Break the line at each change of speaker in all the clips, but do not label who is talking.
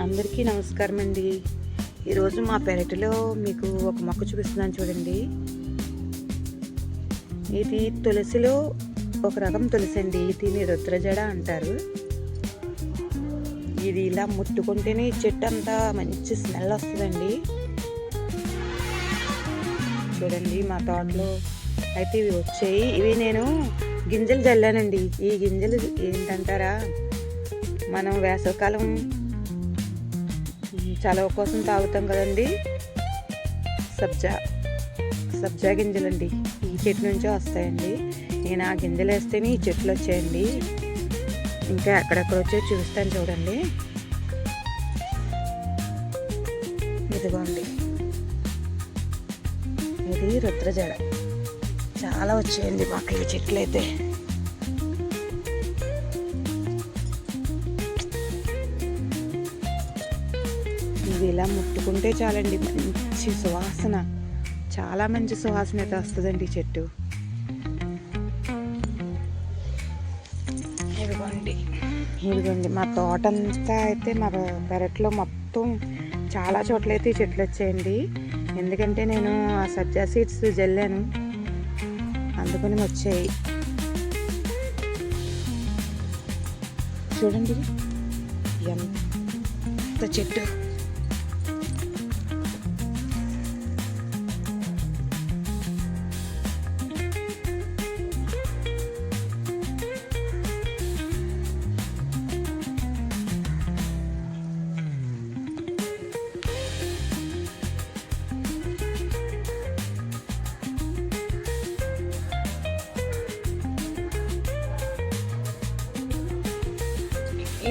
అందరికీ నమస్కారం అండి. ఈరోజు మా పెరటిలో మీకు ఒక మొక్క చూపిస్తున్నాను చూడండి. ఇది తులసిలో ఒక రకం తులసి అండి. దీన్ని రుద్రజడ అంటారు. ఇది ఇలా ముట్టుకుంటేనే చెట్టు అంతా మంచి స్మెల్ వస్తుందండి. చూడండి మా తోటలో అయితే ఇవి వచ్చాయి. ఇవి నేను గింజలు జల్లానండి. ఈ గింజలు ఏంటంటారా, మనం వేసవికాలం చలవ కోసం తాగుతాం కదండి. సబ్జా గింజలండి. ఈ చెట్టు నుంచే వస్తాయండి. నేను ఆ గింజలు వేస్తేనే ఈ చెట్లు వచ్చాయండి. ఇంకా ఎక్కడెక్కడ వచ్చాయో చూపిస్తాను చూడండి. ఇదిగోండి, ఇది రుద్రజడ. చాలా వచ్చాయండి మాకు ఈ చెట్లు అయితే. ఇది ఇలా ముట్టుకుంటే చాలండి, మంచి సువాసన, చాలా మంచి సువాసన అయితే వస్తుందండి ఈ చెట్టు. ఇదిగోండి మా తోట అంతా అయితే, మా పెరట్లో మొత్తం చాలా చోట్ల అయితే ఈ చెట్లు వచ్చాయండి. ఎందుకంటే నేను ఆ సబ్జా సీడ్స్ జల్లాను, అందుకని వచ్చాయి. చూడండి ఎంత చెట్టు.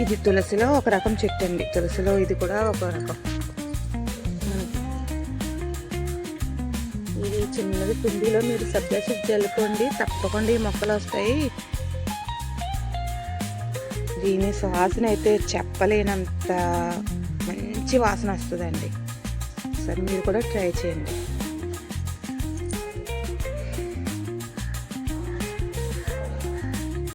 ఇది తులసిలో ఒక రకం చెట్టు అండి. తులసిలో ఇది కూడా ఒక రకం. ఇది చిన్నది పిండిలో మీరు సబ్జా సీడ్స్ జల్లుకోండి, తప్పకుండా ఈ మొక్కలు వస్తాయి. దీని సువాసన అయితే చెప్పలేనంత మంచి వాసన వస్తుందండి. సరే మీరు కూడా ట్రై చేయండి.